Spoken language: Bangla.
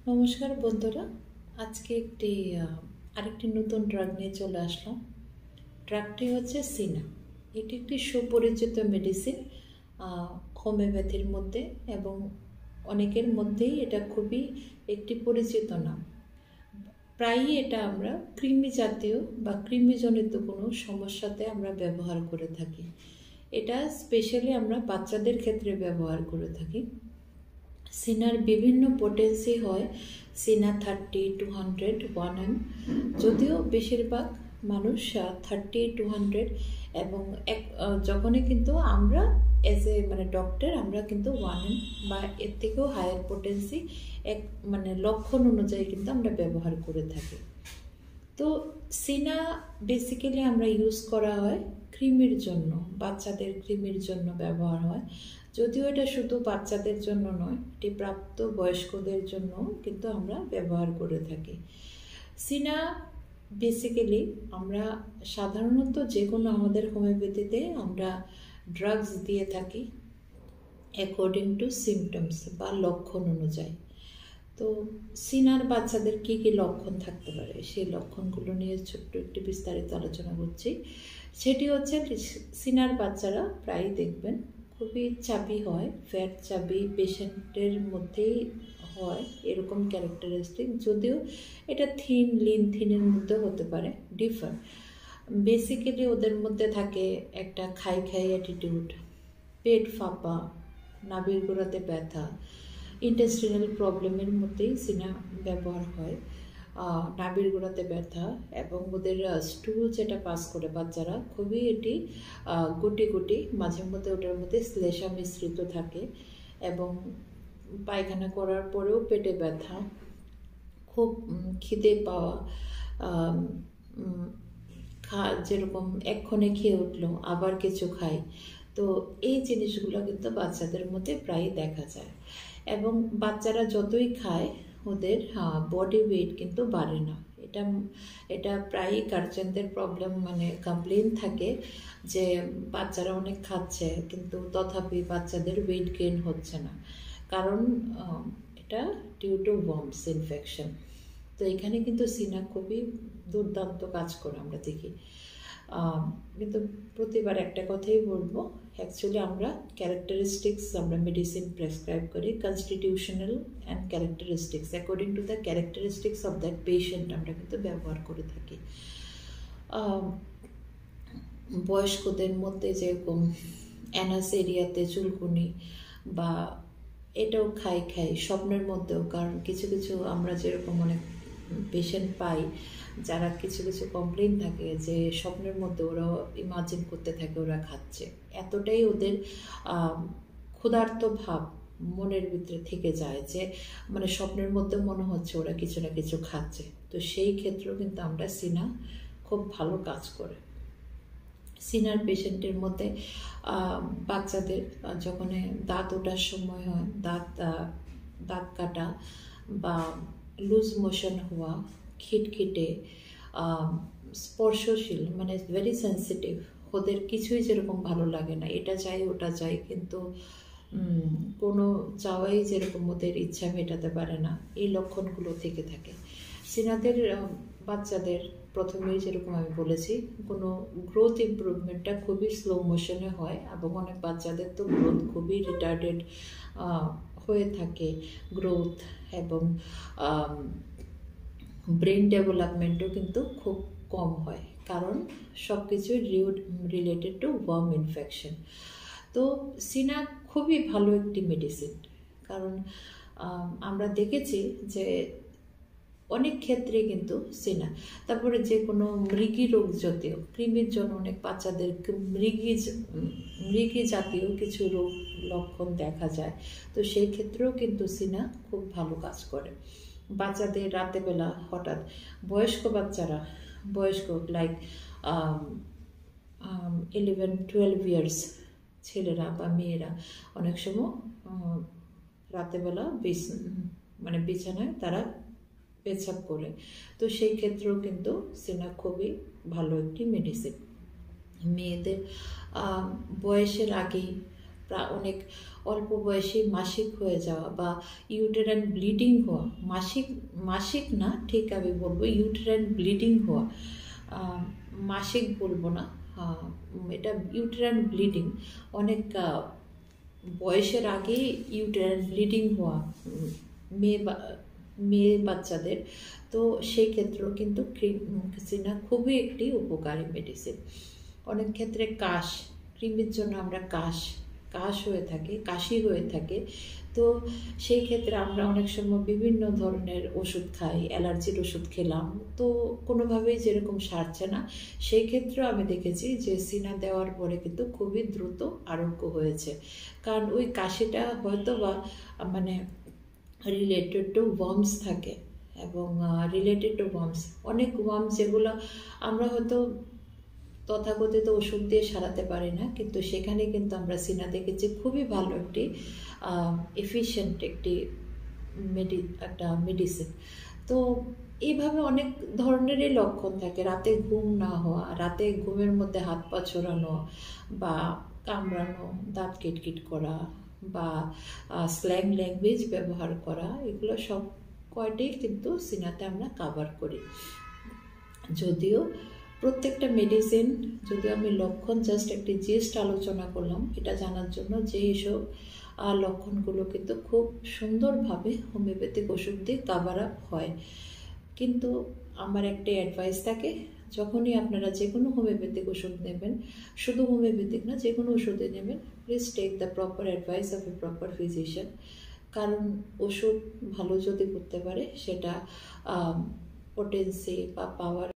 নমস্কার বন্ধুরা, আজকে আরেকটি নতুন ড্রাগ নিয়ে চলে আসলাম। ড্রাগটি হচ্ছে সিনা। এটি একটি সুপরিচিত মেডিসিন হোমিওপ্যাথির মধ্যে, এবং অনেকের মধ্যেই এটা খুবই একটি পরিচিত নাম। প্রায়ই এটা আমরা কৃমি জাতীয় বা কৃমিজনিত কোনো সমস্যাতে আমরা ব্যবহার করে থাকি। এটা স্পেশালি আমরা বাচ্চাদের ক্ষেত্রে ব্যবহার করে থাকি। সিনার বিভিন্ন পোটেন্সি হয়, সিনা 30, 200, 1M, যদিও বেশিরভাগ মানুষ 30, 200 এবং যখনই কিন্তু আমরা ডক্টর আমরা কিন্তু 1M বা এর থেকেও হায়ার পোটেন্সি লক্ষণ অনুযায়ী কিন্তু আমরা ব্যবহার করে থাকি। তো সিনা বেসিক্যালি আমরা ইউজ করা হয় কৃমির জন্য, বাচ্চাদের কৃমির জন্য ব্যবহার হয়। যদিও এটা শুধু বাচ্চাদের জন্য নয়, এটি প্রাপ্ত বয়স্কদের জন্য কিন্তু আমরা ব্যবহার করে থাকি। সিনা বেসিক্যালি আমরা সাধারণত যে কোনো আমাদের হোমিওপ্যাথিতে আমরা ড্রাগস দিয়ে থাকি অ্যাকর্ডিং টু সিমটমস বা লক্ষণ অনুযায়ী। তো সিনার বাচ্চাদের কী কী লক্ষণ থাকতে পারে সেই লক্ষণগুলো নিয়ে ছোট্ট একটি বিস্তারিত আলোচনা করছি। সেটি হচ্ছে সিনার বাচ্চারা প্রায়ই দেখবেন খুবই চাবি হয়, ফ্যাট চাবি পেশেন্টের মধ্যেই হয় এরকম ক্যারেক্টারিস্টিক, যদিও এটা থিনের মধ্যে হতে পারে ডিফার। বেসিক্যালি ওদের মধ্যে থাকে একটা খাই অ্যাটিটিউড, পেট ফাঁপা, নাভির গোড়াতে ব্যথা, ইন্টেস্টিনাল প্রবলেমের মধ্যেই সিনা ব্যবহার হয়। নাভির গোড়াতে ব্যথা এবং ওদের স্টুল যেটা পাস করে বাচ্চারা খুবই এটি গুটি গুটি, মাঝে মধ্যে ওটার মধ্যে শ্লেষা মিশ্রিত থাকে, এবং পায়খানা করার পরেও পেটে ব্যথা, খুব খিদে পাওয়া, যেরকম এক্ষণে খেয়ে উঠলো আবার কিছু খাই। তো এই জিনিসগুলো কিন্তু বাচ্চাদের মধ্যে প্রায়ই দেখা যায়, এবং বাচ্চারা যতই খায় ওদের বডি ওয়েট কিন্তু বাড়ে না। এটা প্রায়ই গার্জেনদের প্রবলেম, কমপ্লেন থাকে যে বাচ্চারা অনেক খাচ্ছে কিন্তু তথাপি বাচ্চাদের ওয়েট গেইন হচ্ছে না, কারণ এটা ডিউ টু ওয়ার্মস ইনফেকশন। তো এখানে কিন্তু সিনা খুবই দুর্দান্ত কাজ করে আমরা দেখি। কিন্তু প্রতিবার একটা কথাই বলবো, অ্যাকচুয়ালি আমরা মেডিসিন প্রেসক্রাইব করি constitutional and characteristics according to the characteristics of that patient আমরা কিন্তু ব্যবহার করে থাকি। বয়স্কদের মধ্যে যেরকম অ্যানাস এরিয়াতে চুলকুনি, বা এটাও খাই স্বপ্নের মধ্যেও, কারণ কিছু কিছু আমরা যেরকম অনেক পেশেন্ট পাই যারা কিছু কমপ্লেন থাকে যে স্বপ্নের মধ্যে ওরা ইমাজিন করতে থাকে ওরা খাচ্ছে, এতটাই ওদের ক্ষুধার্ত ভাব মনের ভিতরে থেকে যায় যে স্বপ্নের মধ্যে মনে হচ্ছে ওরা কিছু না কিছু খাচ্ছে। তো সেই ক্ষেত্রেও কিন্তু আমরা সিনা খুব ভালো কাজ করে। সিনার পেশেন্টের মধ্যে বাচ্চাদের যখন দাঁত ওঠার সময় হয়, দাঁত কাটা বা লুজ মোশন হওয়া, খিটখিটে, স্পর্শশীল, ভেরি সেন্সিটিভ, ওদের কিছুই যেরকম ভালো লাগে না, এটা চাই ওটা চাই, কিন্তু কোনো চাওয়াই যেরকম ওদের ইচ্ছা মেটাতে পারে না, এই লক্ষণগুলো থেকে থাকে। সিনাদের বাচ্চাদের প্রথমেই যেরকম আমি বলেছি, কোনো গ্রোথ ইমপ্রুভমেন্টটা খুবই স্লো মোশনে হয়, এবং অনেক বাচ্চাদের তো গ্রোথ খুবই রিটার্ডেড হয়ে থাকে গ্রোথ, এবং ব্রেন ডেভেলপমেন্টও কিন্তু খুব কম হয়, কারণ সব কিছুই রিলেটেড টু ওয়ার্ম ইনফেকশন। তো সিনা খুবই ভালো একটি মেডিসিন, কারণ আমরা দেখেছি যে অনেক ক্ষেত্রে কিন্তু সিনা, তারপরে যে কোনো মৃগী রোগ জাতীয়, কৃমির জন্য অনেক বাচ্চাদের মৃগী জাতীয় কিছু রোগ লক্ষণ দেখা যায়, তো সেই ক্ষেত্রেও কিন্তু সিনা খুব ভালো কাজ করে। বাচ্চাদের রাতেবেলা হঠাৎ, বয়স্ক লাইক 11-12 ইয়ার্স ছেলেরা বা মেয়েরা অনেক সময় রাতেবেলা বিছানায় তারা পেছাব করে, তো সেই ক্ষেত্রেও কিন্তু সিনা খুবই ভালো একটি মেডিসিন। মেয়েদের বয়সের আগেই অনেক অল্প বয়সে মাসিক হয়ে যাওয়া বা ইউটেরাইন ব্লিডিং হওয়া, মাসিক না, ঠিক আমি বলবো ইউটেরাইন ব্লিডিং হওয়া, মাসিক বলবো না, এটা ইউটেরাইন ব্লিডিং, অনেক বয়সের আগেই ইউটেরাইন ব্লিডিং হওয়া মেয়ে বাচ্চাদের, তো সেই ক্ষেত্রেও কিন্তু সিনা খুবই একটি উপকারী মেডিসিন। অনেক ক্ষেত্রে কৃমির জন্য আমরা কাশি হয়ে থাকে, তো সেই ক্ষেত্রে আমরা অনেক সময় বিভিন্ন ধরনের ওষুধ খাই, অ্যালার্জির ওষুধ খেলাম, তো কোনোভাবেই যেরকম সারছে না, সেই ক্ষেত্রেও আমি দেখেছি যে সিনা দেওয়ার পরে কিন্তু খুবই দ্রুত আরোগ্য হয়েছে। কারণ ওই কাশিটা হয়তো বা মানে রিলেটেড টু ওয়ার্মস থাকে, এবং অনেক ওয়ার্মস যেগুলো আমরা হয়তো তথাকথিত ওষুধ দিয়ে সারাতে পারি না, কিন্তু সেখানে কিন্তু আমরা সিনা দেখেছি খুবই ভালো একটি এফিশিয়েন্ট একটি মেডিসিন। তো এইভাবে অনেক ধরনেরই লক্ষণ থাকে, রাতে ঘুম না হওয়া, রাতে ঘুমের মধ্যে হাত পা ছড়ানো বা কামড়ানো, দাঁত কিটকিট করা বা স্ল্যাং ল্যাঙ্গুয়েজ ব্যবহার করা, এগুলো সব কয়টাই কিন্তু সিনাতে আমরা কাভার করি। যদিও প্রত্যেকটা মেডিসিন, যদিও আমি লক্ষণ জাস্ট একটি জিস্ট আলোচনা করলাম এটা জানার জন্য যে এইসব লক্ষণগুলো কিন্তু খুব সুন্দরভাবে হোমিওপ্যাথিক ওষুধ দিয়ে কাভার আপ হয়। কিন্তু আমার একটা অ্যাডভাইস থাকে, যখনই আপনারা যে কোনো হোমিওপ্যাথিক ওষুধ নেবেন, শুধু হোমিওপ্যাথিক না, যে কোনো ওষুধে নেবেন, please take the proper advice of a proper physician. কারণ ওষুধ ভালো যদি করতে পারে সেটা পোটেন্সি বা পাওয়ার